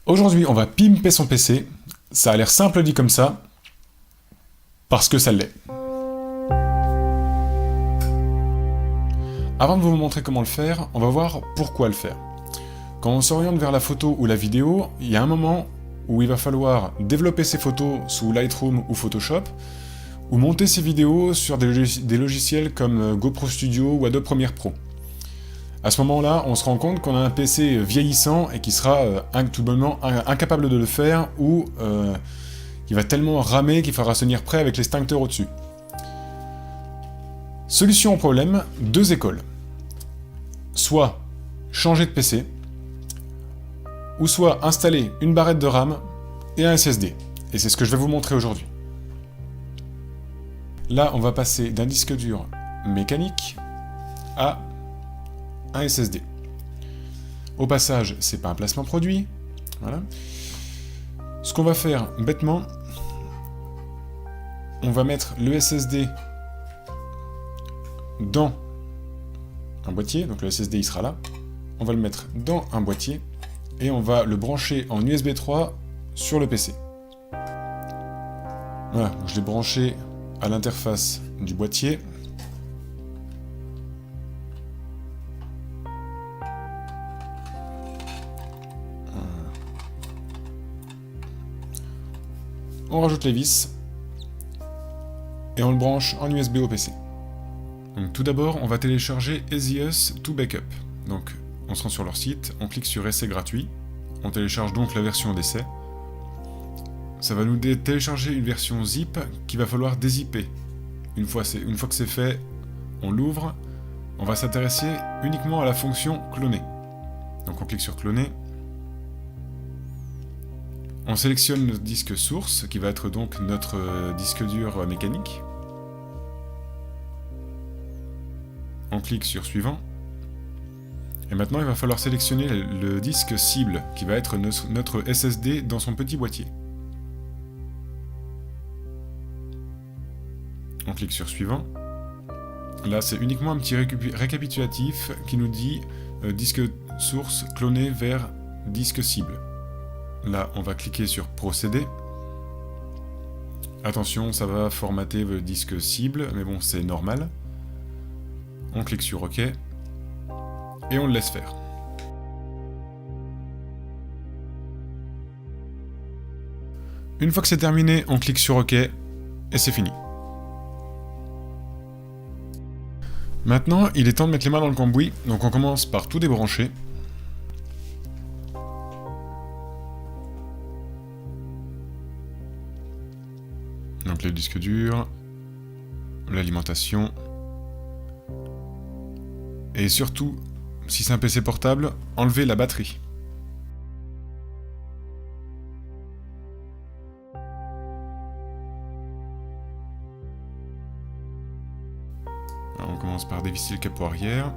Aujourd'hui, on va pimper son PC. Ça a l'air simple dit comme ça, parce que ça l'est. Avant de vous montrer comment le faire, on va voir pourquoi le faire. Quand on s'oriente vers la photo ou la vidéo, il y a un moment où il va falloir développer ses photos sous Lightroom ou Photoshop, ou monter ses vidéos sur des logiciels comme GoPro Studio ou Adobe Premiere Pro. À ce moment-là, on se rend compte qu'on a un PC vieillissant et qui sera tout bonnement incapable de le faire, ou il va tellement ramer qu'il faudra se tenir prêt avec l'extincteur au-dessus. Solution au problème, deux écoles. Soit changer de PC, ou soit installer une barrette de RAM et un SSD. Et c'est ce que je vais vous montrer aujourd'hui. Là, on va passer d'un disque dur mécanique à un SSD. Au passage, c'est pas un placement produit. Voilà. Ce qu'on va faire bêtement, on va mettre le SSD dans un boîtier, donc le SSD il sera là. On va le mettre dans un boîtier et on va le brancher en USB 3 sur le PC. Voilà, je l'ai branché à l'interface du boîtier. On rajoute les vis et on le branche en USB au PC. Donc tout d'abord, on va télécharger EasyUS to Backup. Donc on se rend sur leur site, on clique sur Essai gratuit, on télécharge donc la version d'essai. Ça va nous télécharger une version zip qu'il va falloir dézipper. Une fois que c'est fait, on l'ouvre. On va s'intéresser uniquement à la fonction cloner. Donc on clique sur cloner. On sélectionne notre disque source, qui va être donc notre disque dur mécanique. On clique sur suivant. Et maintenant, il va falloir sélectionner le disque cible, qui va être notre SSD dans son petit boîtier. On clique sur suivant. Là, c'est uniquement un petit récapitulatif qui nous dit disque source cloné vers disque cible. Là, on va cliquer sur procéder. Attention, ça va formater le disque cible, mais bon, c'est normal. On clique sur OK. Et on le laisse faire. Une fois que c'est terminé, on clique sur OK. Et c'est fini. Maintenant, il est temps de mettre les mains dans le cambouis. Donc on commence par tout débrancher. Donc le disque dur, l'alimentation, et surtout, si c'est un PC portable, enlevez la batterie. Alors on commence par dévisser le capot arrière.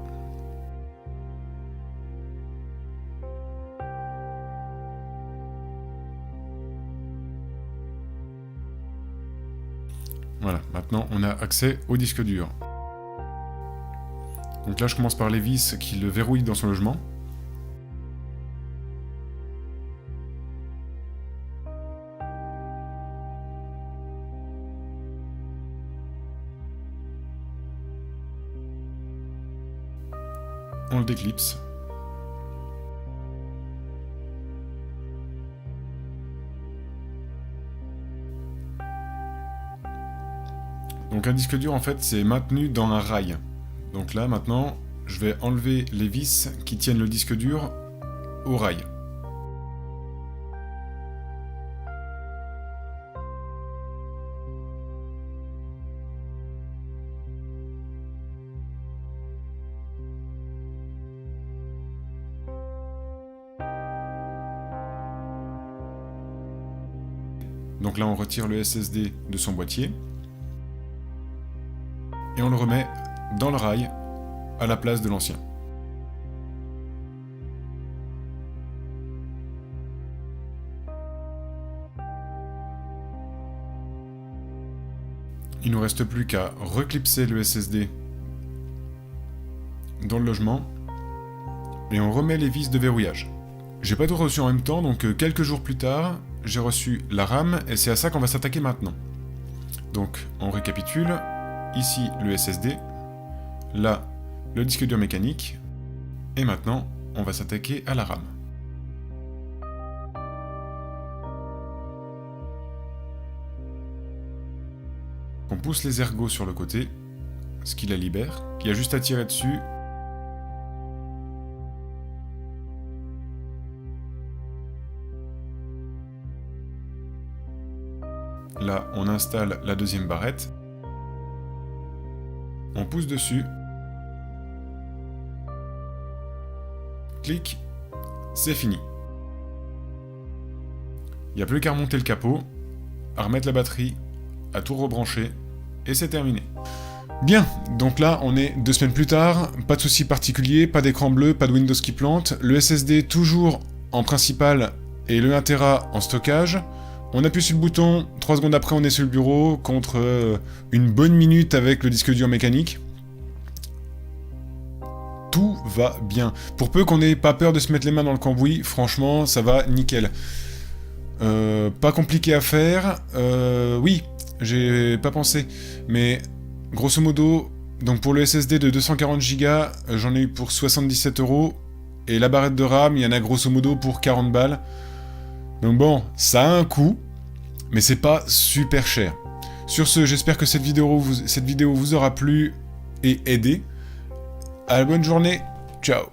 Voilà, maintenant on a accès au disque dur. Donc là je commence par les vis qui le verrouillent dans son logement. On le déclipse. Donc un disque dur en fait c'est maintenu dans un rail. Donc là maintenant je vais enlever les vis qui tiennent le disque dur au rail. Donc là on retire le SSD de son boîtier. Et on le remet dans le rail à la place de l'ancien. Il ne nous reste plus qu'à reclipser le SSD dans le logement et on remet les vis de verrouillage. J'ai pas tout reçu en même temps, donc quelques jours plus tard, j'ai reçu la RAM, et c'est à ça qu'on va s'attaquer maintenant. Donc, on récapitule. Ici, le SSD. Là, le disque dur mécanique. Et maintenant, on va s'attaquer à la RAM. On pousse les ergots sur le côté, ce qui la libère. Il y a juste à tirer dessus. Là, on installe la deuxième barrette. On pousse dessus. Clic. C'est fini. Il n'y a plus qu'à remonter le capot, à remettre la batterie, à tout rebrancher, et c'est terminé. Bien, donc là, on est 2 semaines plus tard, pas de soucis particuliers, pas d'écran bleu, pas de Windows qui plante, le SSD toujours en principal, et le 1 Tera en stockage. On appuie sur le bouton, 3 secondes après on est sur le bureau, contre une bonne minute avec le disque dur mécanique. Tout va bien. Pour peu qu'on n'ait pas peur de se mettre les mains dans le cambouis, franchement, ça va nickel. Pas compliqué à faire. Oui, j'ai pas pensé. Mais grosso modo, donc pour le SSD de 240 Go, j'en ai eu pour 77 €. Et la barrette de RAM, il y en a grosso modo pour 40 balles. Donc bon, ça a un coût, mais c'est pas super cher. Sur ce, j'espère que cette vidéo vous aura plu et aidé. À la bonne journée, ciao.